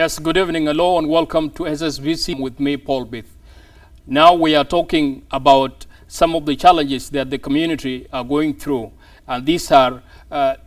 Yes, good evening, hello, and welcome to SSBC with me, Paul Bith. Now we are talking about some of the challenges that the community are going through, and these are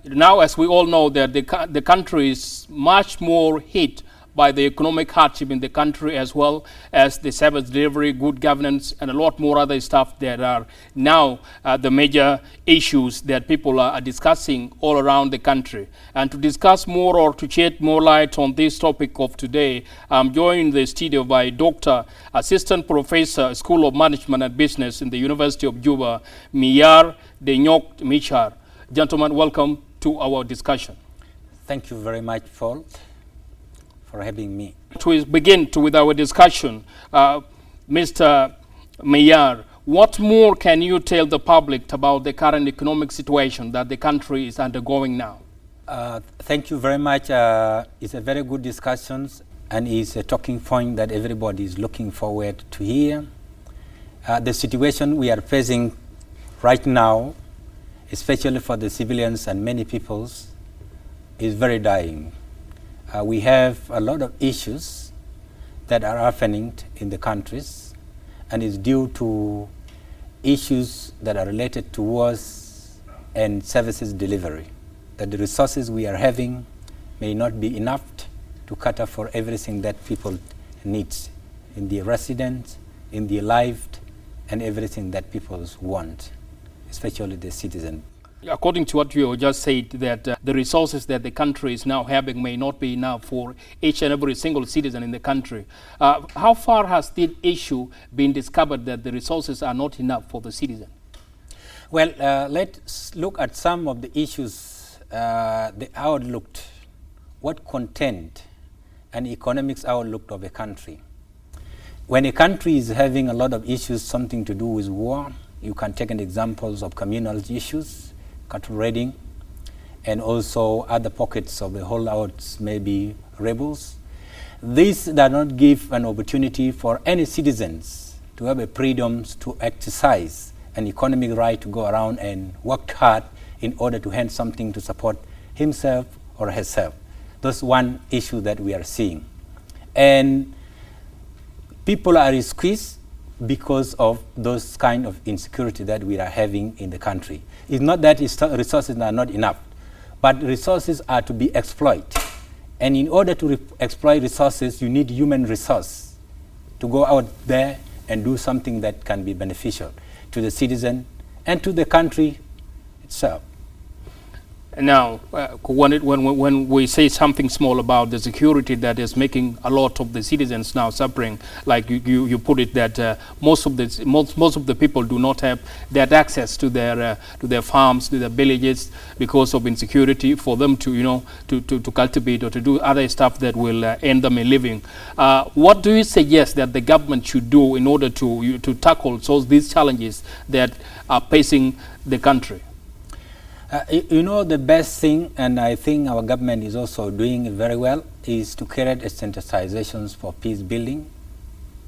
now, as we all know, that the country is much more hit by the economic hardship in the country, as well as the service delivery, good governance, and a lot more other stuff that are now the major issues that people are discussing all around the country. And to discuss more or to shed more light on this topic of today, I'm joined in the studio by Dr. Assistant Professor, School of Management and Business in the University of Juba, Miyar Denyok Michar. Gentlemen, welcome to our discussion. Thank you very much, Paul, for having me. To begin with our discussion, Mr. Miyar, what more can you tell the public about the current economic situation that the country is undergoing now? Thank you very much. It's a very good discussion, and it's a talking point that everybody is looking forward to hear. The situation we are facing right now, especially for the civilians and many peoples, is very dire. We have a lot of issues that are happening in the countries, and it's due to issues that are related to wars and services delivery. That the resources we are having may not be enough to cater for everything that people need in their residence, in their life, and everything that people want, especially the citizen. According to what you just said, that the resources that the country is now having may not be enough for each and every single citizen in the country. How far has this issue been discovered that the resources are not enough for the citizen? Well, let's look at some of the issues, the outlook, what content and economics outlook of a country. When a country is having a lot of issues, something to do with war, you can take an examples of communal issues, cattle raiding, and also other pockets of the holdouts, maybe rebels. This does not give an opportunity for any citizens to have a freedom to exercise an economic right to go around and work hard in order to hand something to support himself or herself. That's one issue that we are seeing. And people are squeezed because of those kind of insecurity that we are having in the country. It's not that resources are not enough, but resources are to be exploited. And in order to exploit resources, you need human resource to go out there and do something that can be beneficial to the citizen and to the country itself. Now, when we say something small about the security that is making a lot of the citizens now suffering, like you put it, that most of the people do not have that access to their farms, to their villages, because of insecurity for them to to cultivate or to do other stuff that will end them in living. What do you suggest that the government should do in order to tackle these challenges that are facing the country? The best thing, and I think our government is also doing it very well, is to create sensitizations for peace building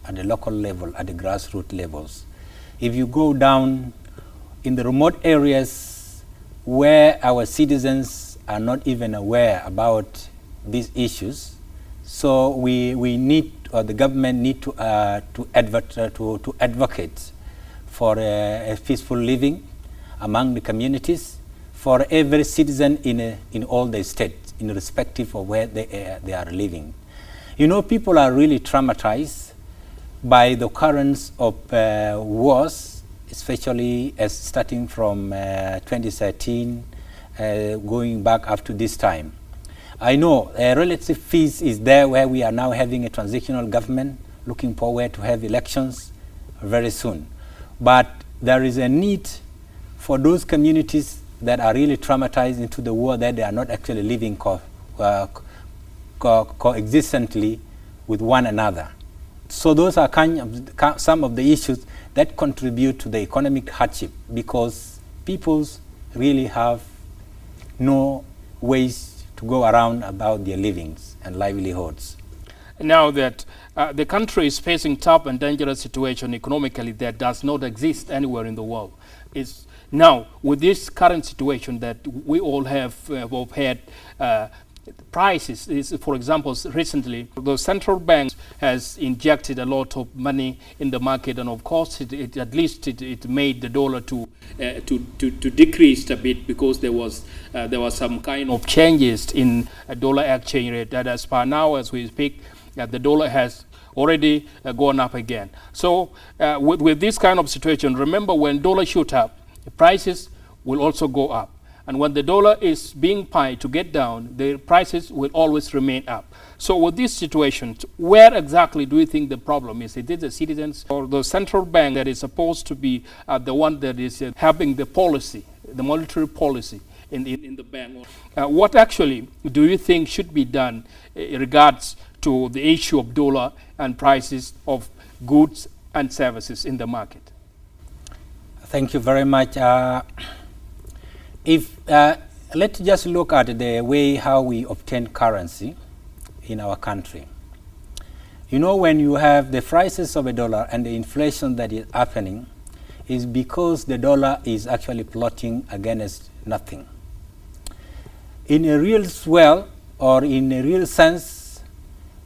at the local level, at the grassroots levels. If you go down in the remote areas where our citizens are not even aware about these issues, so we need, or the government need to advocate for a peaceful living among the communities, for every citizen in all the states, irrespective of where they are living. People are really traumatized by the occurrence of wars, especially as starting from 2013, going back up to this time. I know a relative peace is there where we are now having a transitional government, looking forward to have elections very soon. But there is a need for those communities that are really traumatized into the war, that they are not actually living coexistently with one another. So those are some of the issues that contribute to the economic hardship, because people really have no ways to go around about their livings and livelihoods. Now that the country is facing tough and dangerous situation economically that does not exist anywhere in the world. Now, with this current situation that we all have had prices is, for example, recently the central bank has injected a lot of money in the market, and of course at least it made the dollar to decrease a bit, because there was some kind of changes in a dollar exchange rate, that as per now as we speak the dollar has already gone up again. So with this kind of situation, remember, when dollar shoot up, the prices will also go up. And when the dollar is being paid to get down, the prices will always remain up. So with this situation, where exactly do you think the problem is? Is it the citizens or the central bank that is supposed to be the one that is having the policy, the monetary policy in the bank? What actually do you think should be done in regards to the issue of dollar and prices of goods and services in the market? Thank you very much. Let's just look at the way how we obtain currency in our country. You know, when you have the prices of a dollar and the inflation that is happening, is because the dollar is actually plotting against nothing. In a real or in a real sense,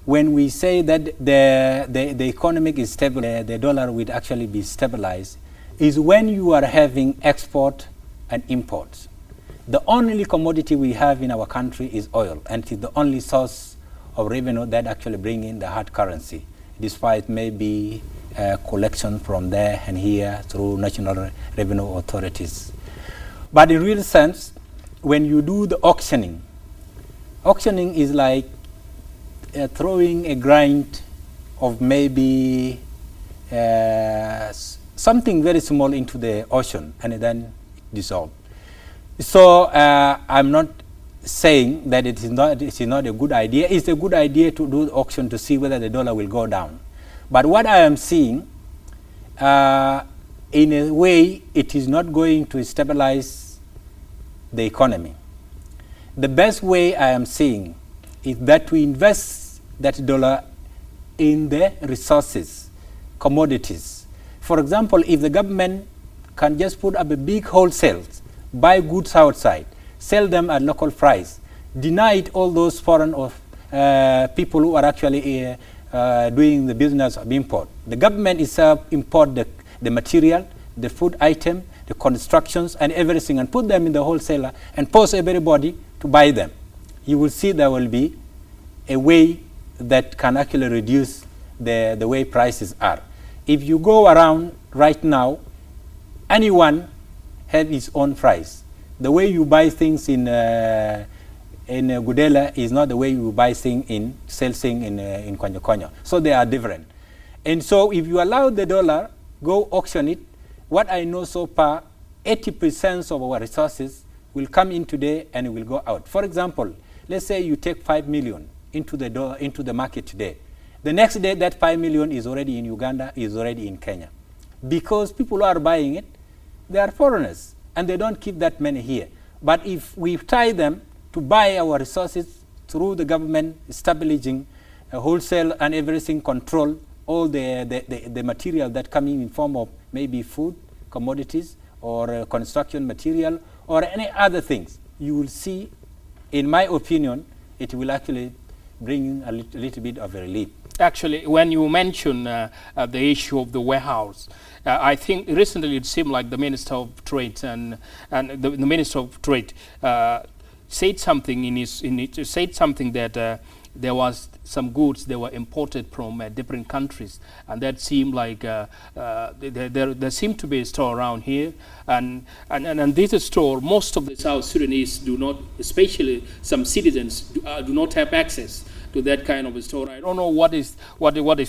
when we say that the economic is stable, the dollar will actually be stabilized, is when you are having export and imports. The only commodity we have in our country is oil, and it is the only source of revenue that actually bring in the hard currency, despite maybe collection from there and here through national revenue authorities. But in real sense, when you do the auctioning is like throwing a grind of maybe something very small into the ocean and then dissolve. So I'm not saying that it is not a good idea. It's a good idea to do the auction to see whether the dollar will go down. But what I am seeing, in a way, it is not going to stabilize the economy. The best way I am seeing is that we invest that dollar in the resources, commodities. For example, if the government can just put up a big wholesale, buy goods outside, sell them at local price, deny it all those foreign people who are actually doing the business of import. The government itself import the material, the food item, the constructions and everything, and put them in the wholesaler and force everybody to buy them. You will see there will be a way that can actually reduce the way prices are. If you go around right now, anyone have his own price. The way you buy things in Gudela is not the way you buy things in Konyo Konyo. So they are different. And so if you allow the dollar, go auction it, what I know so far, 80% of our resources will come in today and will go out. For example, let's say you take 5 million into the market today. The next day that 5 million is already in Uganda, is already in Kenya. Because people who are buying it, they are foreigners and they don't keep that money here. But if we tie them to buy our resources through the government establishing a wholesale and everything, control all the material that come in form of maybe food, commodities, or construction material, or any other things, you will see, in my opinion, it will actually bring a little bit of a relief. Actually, when you mention the issue of the warehouse, I think recently it seemed like the Minister of Trade and the Minister of Trade said something said something that there was some goods that were imported from different countries, and that seemed like there seemed to be a store around here, and this store, most of the South Sudanese do not, especially some citizens, do not have access to that kind of a store. I don't know what is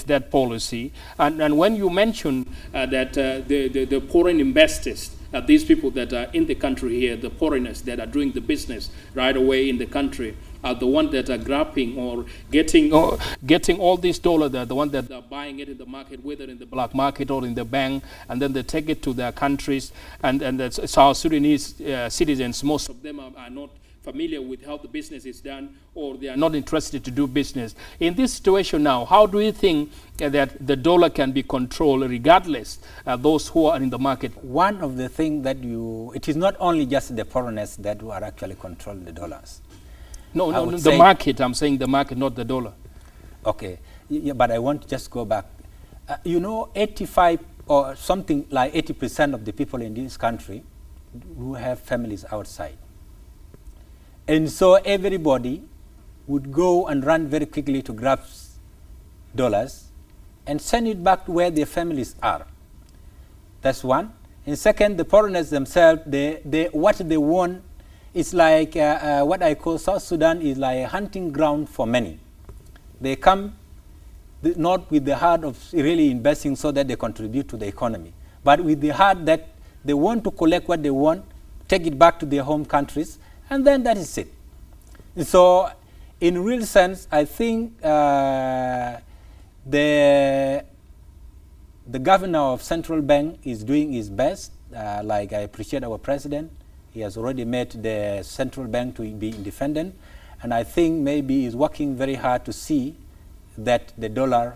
that policy. And when you mention that the foreign investors, these people that are in the country here, the foreigners that are doing the business right away in the country, are the ones that are grabbing or getting all this dollar. They're the ones that are buying it in the market, whether in the black market or in the bank, and then they take it to their countries. And the South Sudanese citizens, most of them are not familiar with how the business is done, or they are not interested to do business. In this situation now, how do you think that the dollar can be controlled regardless of those who are in the market? One of the things that it is not only just the foreigners that are actually controlling the dollars. No, I no, would no, the say- market. I'm saying the market, not the dollar. Okay, yeah, but I want to just go back. 85 or something like 80% of the people in this country who have families outside. And so everybody would go and run very quickly to grab dollars and send it back to where their families are. That's one. And second, the foreigners themselves, what they want is like what I call South Sudan is like a hunting ground for many. They come not with the heart of really investing so that they contribute to the economy, but with the heart that they want to collect what they want, take it back to their home countries, and then that is it. So, in real sense, I think the governor of central bank is doing his best. Like I appreciate our president, he has already made the central bank to be independent, and I think maybe he's working very hard to see that the dollar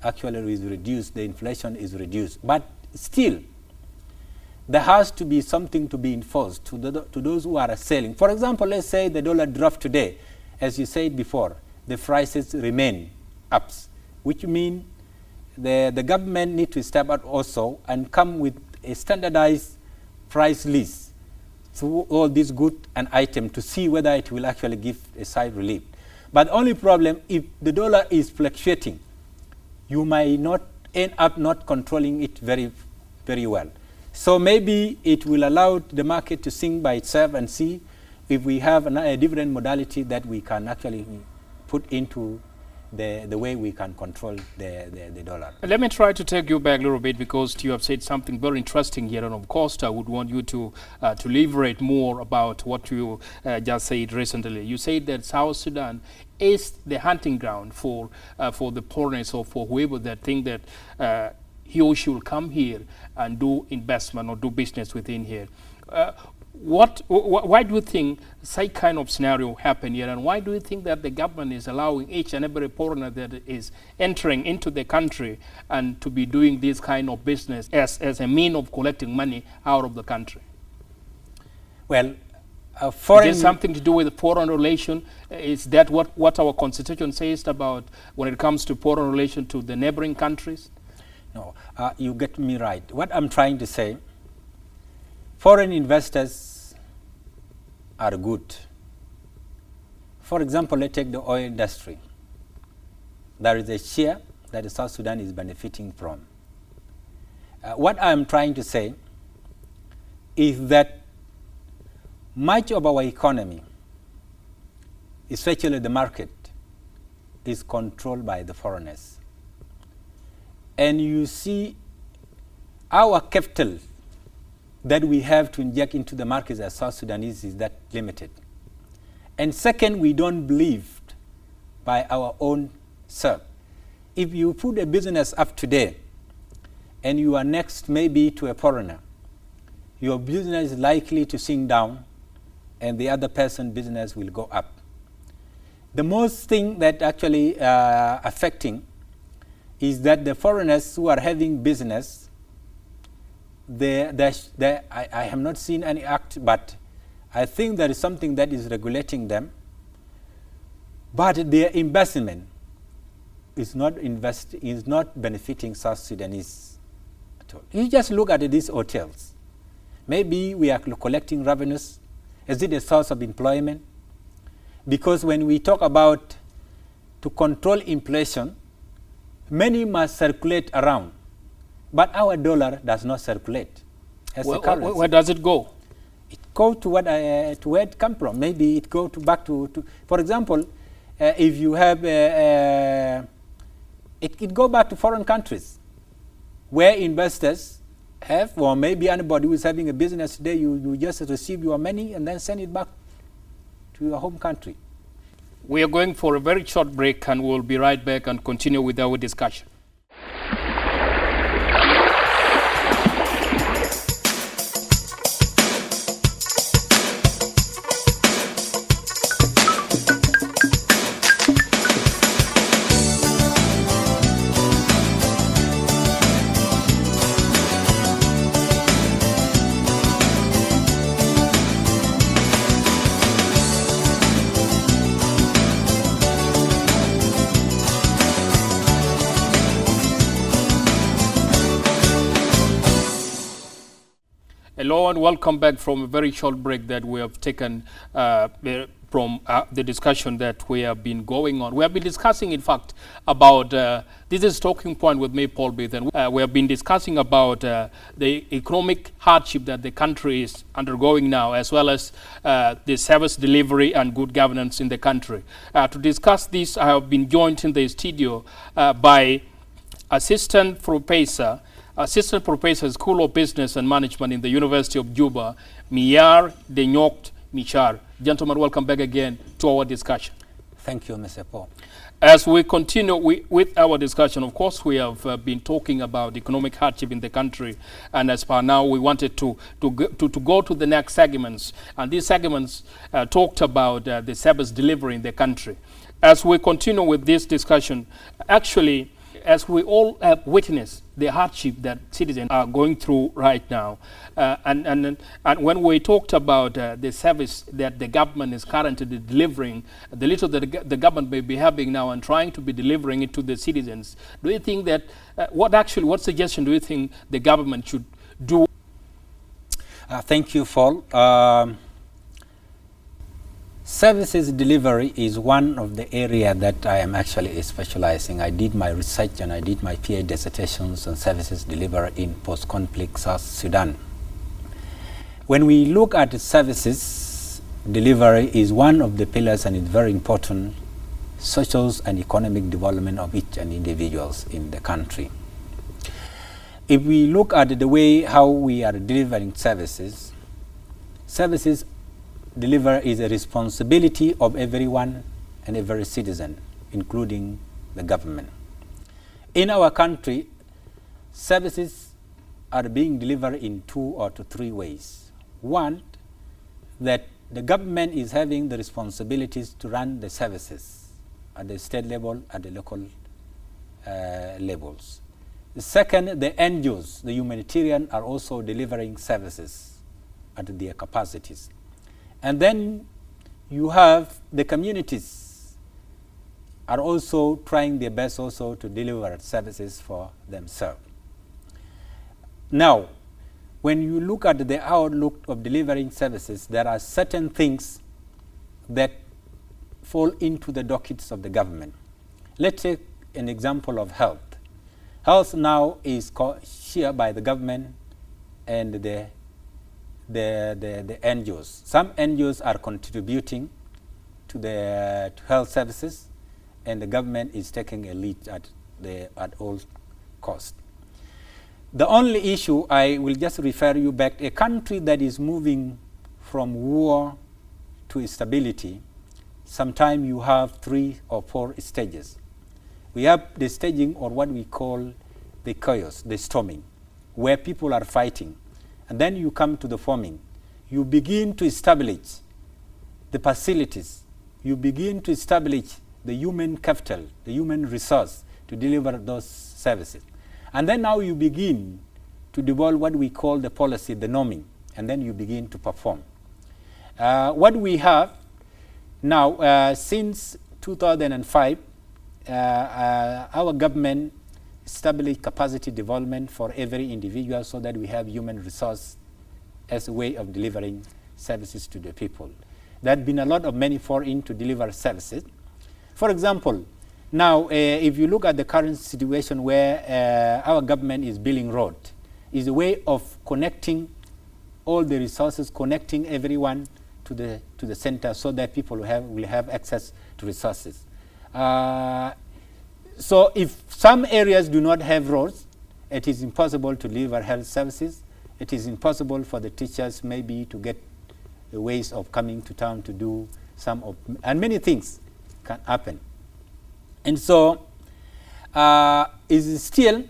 actually is reduced, the inflation is reduced. But still, there has to be something to be enforced to those who are selling. For example, let's say the dollar dropped today. As you said before, the prices remain up, which means the government need to step out also and come with a standardized price list through all these goods and items to see whether it will actually give a side relief. But the only problem, if the dollar is fluctuating, you might not end up not controlling it very, very well. So maybe it will allow the market to sink by itself and see if we have a different modality that we can actually put into the way we can control the dollar. Let me try to take you back a little bit, because you have said something very interesting here, and of course I would want you to elaborate more about what you just said recently. You said that South Sudan is the hunting ground for the foreigners or for whoever that think that he or she will come here and do investment or do business within here. Why do you think such kind of scenario happen here, and why do you think that the government is allowing each and every foreigner that is entering into the country and to be doing this kind of business as a mean of collecting money out of the country? Well, foreign... Is there something to do with the foreign relation? Is that what our constitution says about when it comes to foreign relation to the neighboring countries? No, you get me right. What I'm trying to say, foreign investors are good. For example, let's take the oil industry. There is a share that the South Sudan is benefiting from. What I'm trying to say is that much of our economy, especially the market, is controlled by the foreigners. And you see our capital that we have to inject into the markets as South Sudanese is that limited. And second, we don't believe by our own self. If you put a business up today and you are next maybe to a foreigner, your business is likely to sink down and the other person's business will go up. The most thing that actually affecting is that the foreigners who are having business, I have not seen any act, but I think there is something that is regulating them. But their investment is not benefiting South Sudanese at all. You just look at these hotels. Maybe we are collecting revenues. Is it a source of employment? Because when we talk about to control inflation, many must circulate around, but our dollar does not circulate as a currency. Where does it go? It goes to where it comes from. Maybe it goes back to, for example, if you have, it go back to foreign countries where investors have, or maybe anybody who is having a business today, you just receive your money and then send it back to your home country. We are going for a very short break, and we'll be right back and continue with our discussion. Hello and welcome back from a very short break that we have taken from the discussion that we have been going on. We have been discussing, in fact, about, this is Talking Point with me, Paul Bith, and we have been discussing about the economic hardship that the country is undergoing now, as well as the service delivery and good governance in the country. To discuss this, I have been joined in the studio by Assistant Professor, School of Business and Management in the University of Juba, Miyar Denyokt Michar. Gentlemen, welcome back again to our discussion. Thank you, Mr. Paul. As we continue with our discussion, of course, we have been talking about economic hardship in the country, and as per now, we wanted to go to the next segments, and these segments talked about the service delivery in the country. As we continue with this discussion, actually, as we all have witnessed the hardship that citizens are going through right now, and when we talked about the service that the government is currently delivering, the little that the government may be having now and trying to be delivering it to the citizens, do you think that, what suggestion do you think the government should do? Thank you, Paul. Services delivery is one of the areas that I am actually specializing. I did my research and I did my PhD dissertations on services delivery in post-conflict South Sudan. When we look at services delivery is one of the pillars and it's very important social and economic development of each and individuals in the country. If we look at the way how we are delivering services delivery is a responsibility of everyone and every citizen, including the government. In our country, services are being delivered in 2 or 3 ways. One, that the government is having the responsibilities to run the services at the state level, at the local levels. The second, the NGOs, the humanitarian, are also delivering services at their capacities. And then you have the communities are also trying their best also to deliver services for themselves. Now, when you look at the outlook of delivering services, there are certain things that fall into the dockets of the government. Let's take an example of health. Health now is shared by the government and the NGOs. Some NGOs are contributing to health services, and the government is taking a lead at all cost. The only issue, I will just refer you back, a country that is moving from war to stability, sometimes you have 3 or 4 stages. We have the staging, or what we call the chaos, the storming, where people are fighting. And then you come to the forming. You begin to establish the facilities. You begin to establish the human capital, the human resource to deliver those services. And then now you begin to develop what we call the policy, the norming, and then you begin to perform. What we have now, since 2005, our government established capacity development for every individual so that we have human resource as a way of delivering services to the people. There have been a lot of money for in to deliver services. For example, now if you look at the current situation where our government is building road, is a way of connecting all the resources, connecting everyone to the center so that people will have access to resources. So if some areas do not have roads, it is impossible to deliver health services. It is impossible for the teachers maybe to get the ways of coming to town to do and many things can happen. And so it is still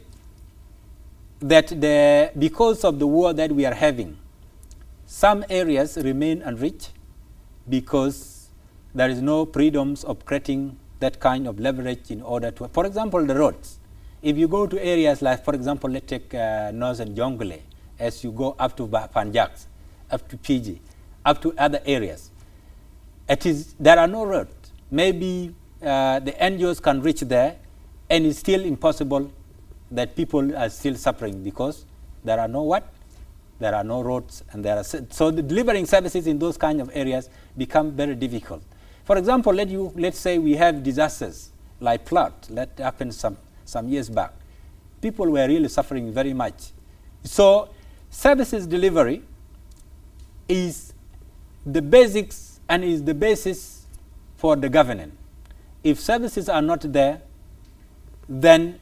that because of the war that we are having, some areas remain unreached because there is no freedoms of creating that kind of leverage in order to, for example, the roads. If you go to areas like, for example, let's take northern Jonglei, as you go up to Panjaks, up to PG, up to other areas, there are no roads. Maybe the NGOs can reach there, and it's still impossible that people are still suffering because there are no what? there are no roads, and so the delivering services in those kind of areas become very difficult. For example, let's say we have disasters like flood that happened some years back. People were really suffering very much. So services delivery is the basics and is the basis for the governance. If services are not there, then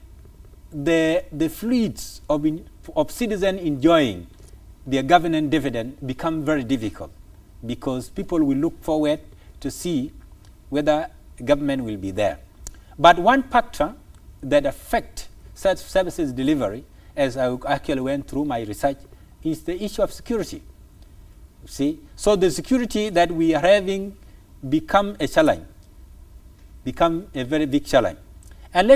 the fluids of citizens enjoying their governance dividend become very difficult, because people will look forward to see whether government will be there. But one factor that affects such services delivery, as I actually went through my research, is the issue of security. See, so the security that we are having become a challenge, become a very big challenge. And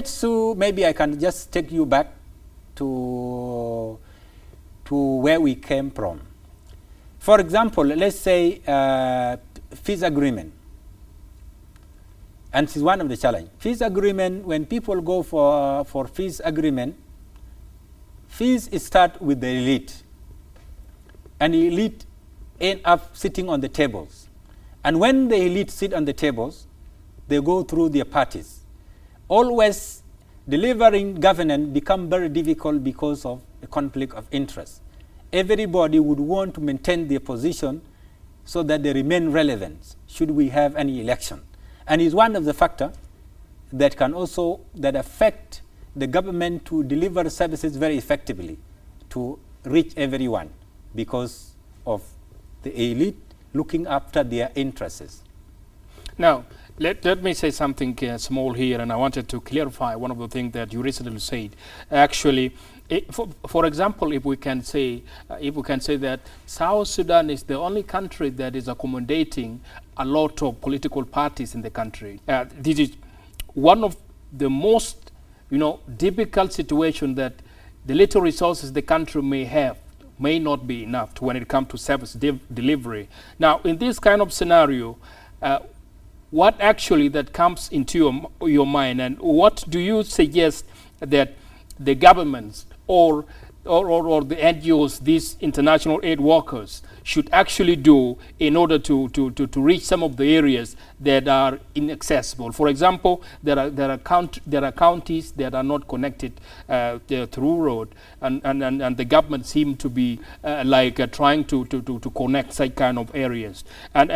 maybe I can just take you back to where we came from. For example, let's say peace agreement. And this is one of the challenges. Peace agreement, when people go for peace agreement, peace start with the elite. And the elite end up sitting on the tables. And when the elite sit on the tables, they go through their parties. Always delivering governance become very difficult because of the conflict of interest. Everybody would want to maintain their position so that they remain relevant should we have any election. And it's one of the factors that can also affect the government to deliver services very effectively to reach everyone because of the elite looking after their interests. Now, let me say something small here, and I wanted to clarify one of the things that you recently said. Actually, for example, if we can say that South Sudan is the only country that is accommodating a lot of political parties in the country. This is one of the most, difficult situation that the little resources the country may have may not be enough when it comes to service delivery. Now, in this kind of scenario, what actually that comes into your mind, and what do you suggest that the governments or the NGOs, these international aid workers, should actually do in order to reach some of the areas that are inaccessible? For example, there are counties that are not connected through road, and the government seem to be trying to connect such kind of areas. And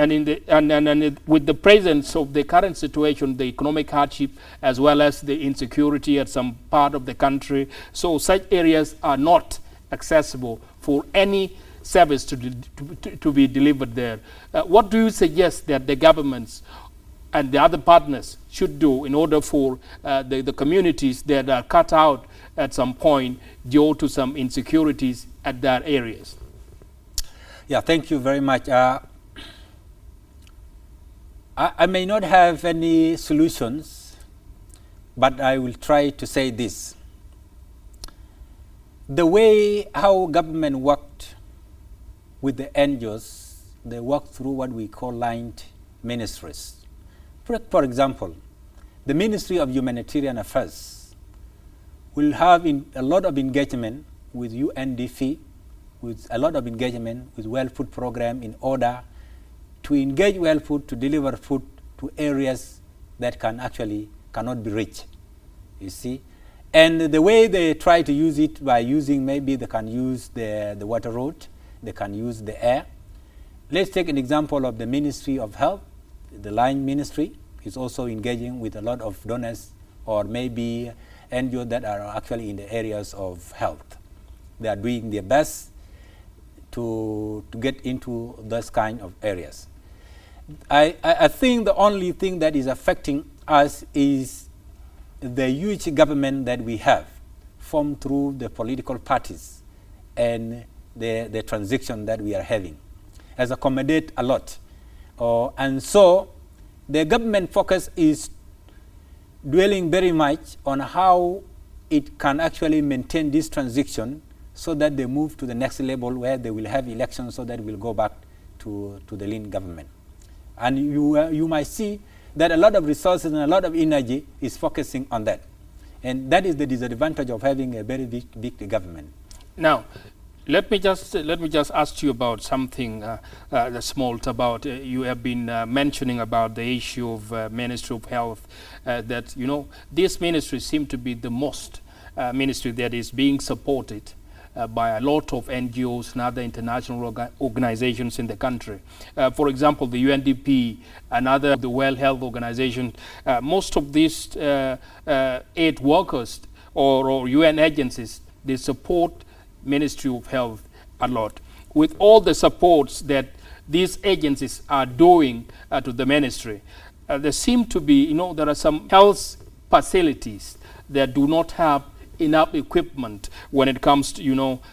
with the presence of the current situation, the economic hardship as well as the insecurity at some part of the country, so such areas are not accessible for any service to be delivered there. What do you suggest that the governments and the other partners should do in order for the communities that are cut out at some point due to some insecurities at their areas? Yeah, thank you very much. I may not have any solutions, but I will try to say this. The way how government worked with the NGOs, they work through what we call lined ministries. For example, the Ministry of Humanitarian Affairs will have a lot of engagement with UNDP, with a lot of engagement with World Food Program in order to engage World Food to deliver food to areas that cannot be reached, you see. And the way they try to use it by maybe they can use the water road, they can use the air. Let's take an example of the Ministry of Health. The line ministry is also engaging with a lot of donors or maybe NGOs that are actually in the areas of health. They are doing their best to get into those kind of areas. I think the only thing that is affecting us is the huge government that we have formed through the political parties and the transition that we are having has accommodated a lot. And so the government focus is dwelling very much on how it can actually maintain this transition so that they move to the next level where they will have elections so that we'll go back to the lean government. And you might see that a lot of resources and a lot of energy is focusing on that. And that is the disadvantage of having a very big government. Now, Let me just ask you about something small about you have been mentioning about the issue of Ministry of Health, that this ministry seems to be the most ministry that is being supported by a lot of NGOs and other international organizations in the country. For example, the UNDP and other the World Health Organization, most of these aid workers or UN agencies, they support Ministry of Health a lot. With all the supports that these agencies are doing to the ministry, there seem to be, there are some health facilities that do not have enough equipment when it comes to,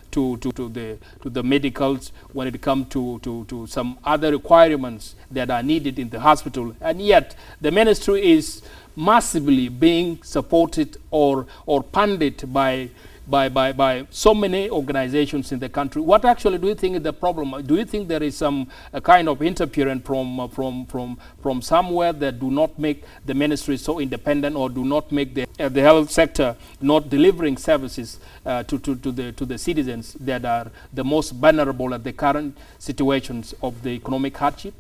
to the medicals, when it comes to some other requirements that are needed in the hospital, and yet the ministry is massively being supported or funded by so many organizations in the country. What actually do you think is the problem? Do you think there is some kind of interference from somewhere that do not make the ministry so independent, or do not make the health sector not delivering services to the citizens that are the most vulnerable at the current situations of the economic hardship?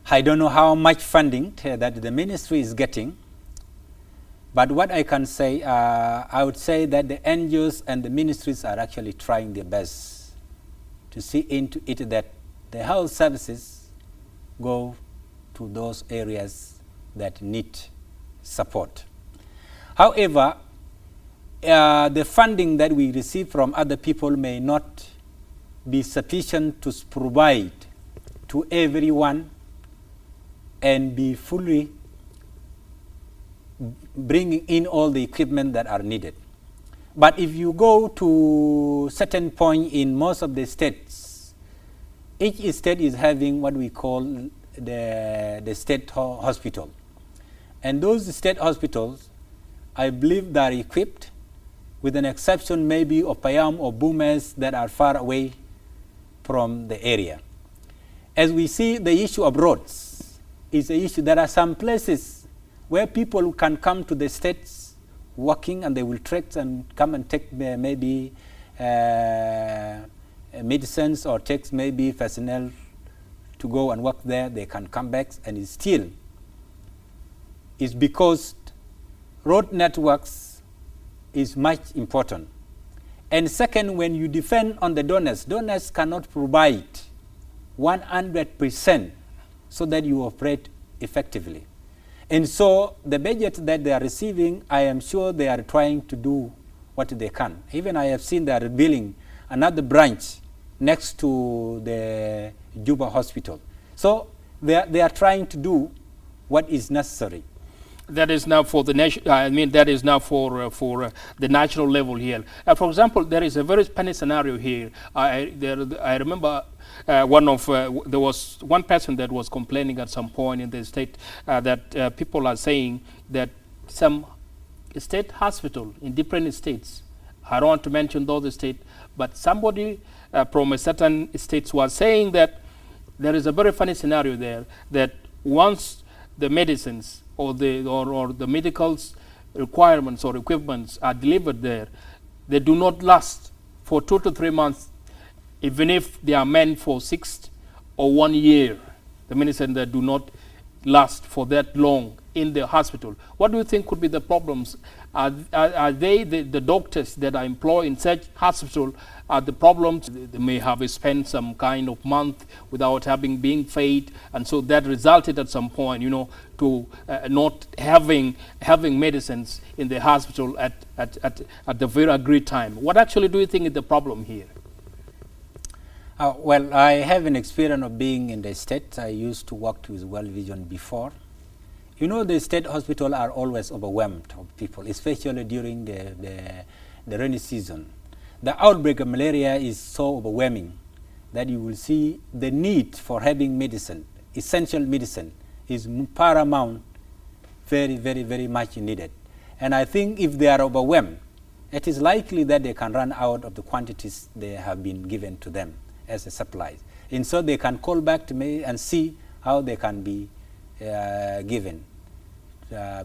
I don't know how much funding that the ministry is getting. But what I can say, I would say that the NGOs and the ministries are actually trying their best to see into it that the health services go to those areas that need support. However, the funding that we receive from other people may not be sufficient to provide to everyone and be fully bringing in all the equipment that are needed. But if you go to certain point in most of the states, each state is having what we call the state hospital. And those state hospitals, I believe they are equipped, with an exception maybe of Payam or Bumes that are far away from the area. As we see, the issue of roads is an issue. There are some places where people can come to the states walking, and they will trek and come and take maybe medicines, or take maybe personnel to go and work there. They can come back, and it's still is because road networks is much important. And second, when you depend on the donors cannot provide 100% so that you operate effectively. And so the budget that they are receiving, I am sure they are trying to do what they can. Even I have seen they are building another branch next to the Juba hospital. So they are trying to do what is necessary. That is now for the nation. That is now for the national level here. For example, there is a very funny scenario here. I remember there was one person that was complaining at some point in the state that people are saying that some state hospital in different states, I don't want to mention those states, but somebody from a certain states was saying that there is a very funny scenario there, that once the medicines or the medical requirements or equipments are delivered there, they do not last for 2 to 3 months, even if they are meant for 6 or 1 year. The medicine that do not last for that long in the hospital. What do you think could be the problems? Are they the doctors that are employed in such hospital are the problems? They may have spent some kind of month without being paid, and so that resulted at some point, to not having medicines in the hospital at the very agreed time. What actually do you think is the problem here? Well, I have an experience of being in the state. I used to work with World Vision before. The state hospitals are always overwhelmed of people, especially during the rainy season. The outbreak of malaria is so overwhelming that you will see the need for having medicine, essential medicine, is paramount, very, very, very much needed. And I think if they are overwhelmed, it is likely that they can run out of the quantities they have been given to them as a supply. And so they can call back to me and see how they can be given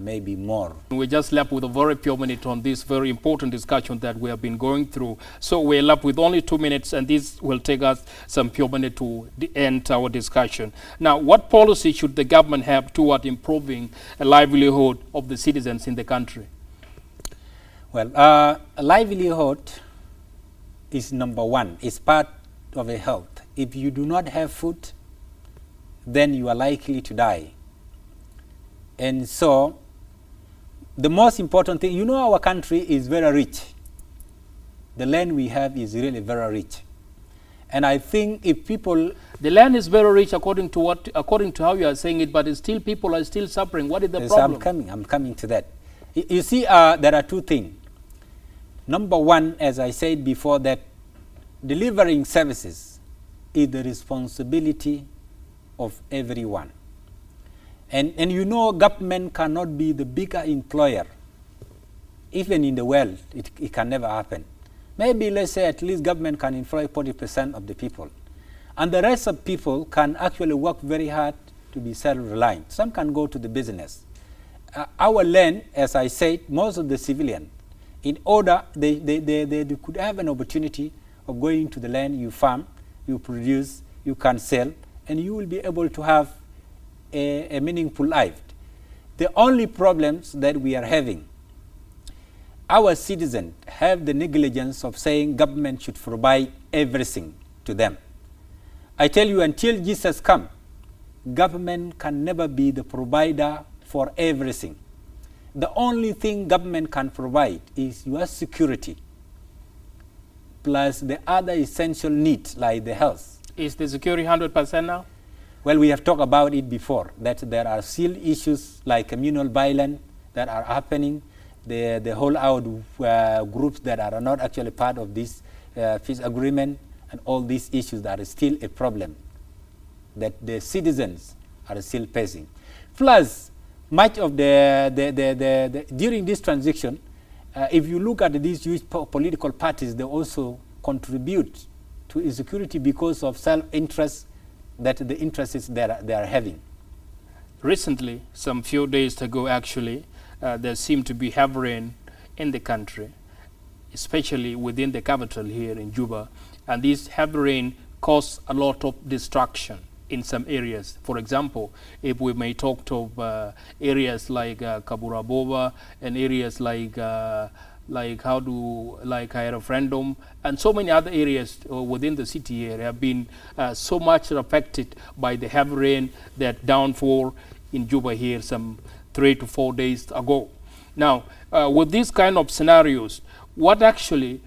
maybe more. We're just left with a very few minutes on this very important discussion that we have been going through. So we're left with only 2 minutes, and this will take us some few minutes to end our discussion. Now, what policy should the government have toward improving the livelihood of the citizens in the country? Well, livelihood is number one. It's part of a health. If you do not have food, then you are likely to die. And so, the most important thing, our country is very rich. The land we have is really very rich. And I think if people... The land is very rich according to how you are saying it, but still people are still suffering. What is the problem? I'm coming to that. You see, there are two things. Number one, as I said before, that delivering services is the responsibility of everyone. And government cannot be the bigger employer. Even in the world, it can never happen. Maybe, let's say, at least government can employ 40% of the people. And the rest of people can actually work very hard to be self-reliant. Some can go to the business. Our land, as I said, most of the civilians, in order, they could have an opportunity of going to the land, you farm, you produce, you can sell, and you will be able to have a meaningful life. The only problems that we are having, our citizens have the negligence of saying government should provide everything to them. I tell you, until Jesus comes, government can never be the provider for everything. The only thing government can provide is your security, plus the other essential needs like the health. Is the security 100% now? Well, we have talked about it before, that there are still issues like communal violence that are happening, the whole out groups that are not actually part of this peace agreement, and all these issues that are still a problem that the citizens are still facing. Plus, much of during this transition, if you look at these huge political parties, they also contribute to insecurity because of self-interest, that the interests they are having. Recently, some few days ago actually, there seemed to be heavy rain in the country, especially within the capital here in Juba, and this heavy rain caused a lot of destruction in some areas. For example, if we may talk of areas like Kaburaboba and areas like referendum and so many other areas within the city here have been so much affected by the heavy rain that downfall in Juba here some 3 to 4 days ago. Now, with these kind of scenarios, what actually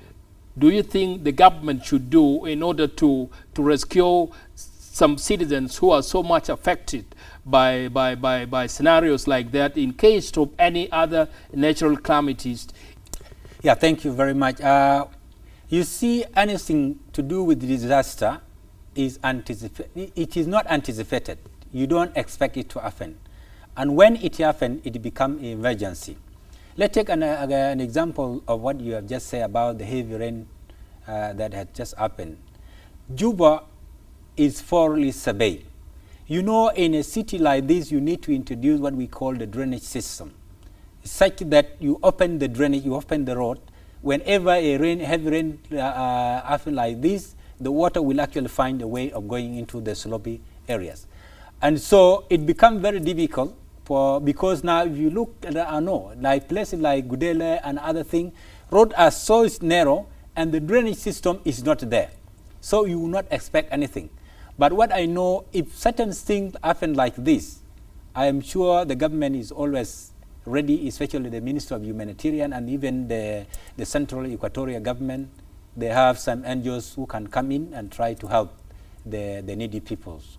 do you think the government should do in order to rescue some citizens who are so much affected by scenarios like that in case of any other natural calamities? Yeah, thank you very much. You see, anything to do with disaster is anticipated. It is not anticipated. You don't expect it to happen. And when it happens, it becomes an emergency. Let's take an example of what you have just said about the heavy rain that had just happened. Juba is thoroughly surveyed. In a city like this, you need to introduce what we call the drainage system, such that you open the drainage, you open the road. Whenever a heavy rain happens like this, the water will actually find a way of going into the slopy areas. And so it becomes very difficult because now if you look at like places like Gudele and other things, roads are so narrow and the drainage system is not there. So you will not expect anything. But what I know, if certain things happen like this, I am sure the government is always ready, especially the Minister of Humanitarian and even the Central Equatorial Government. They have some NGOs who can come in and try to help the needy peoples.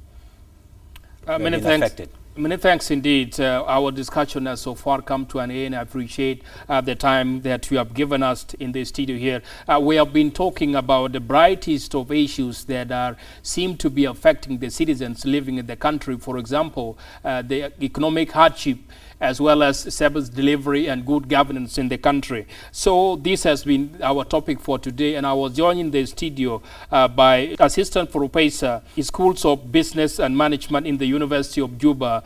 Many thanks. Affected. Many thanks indeed. Our discussion has so far come to an end. I appreciate the time that you have given us in the studio here. We have been talking about the brightest of issues that seem to be affecting the citizens living in the country. For example, the economic hardship, as well as service delivery and good governance in the country. So this has been our topic for today, and I was joined in the studio by Assistant Professor in Schools of Business and Management in the University of Juba,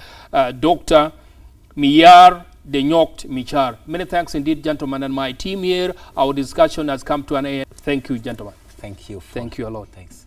Dr. Miyar Denyokт Michar. Many thanks indeed, gentlemen, and my team here. Our discussion has come to an end. Thank you, gentlemen. Thank you. Thank you a lot. Thanks.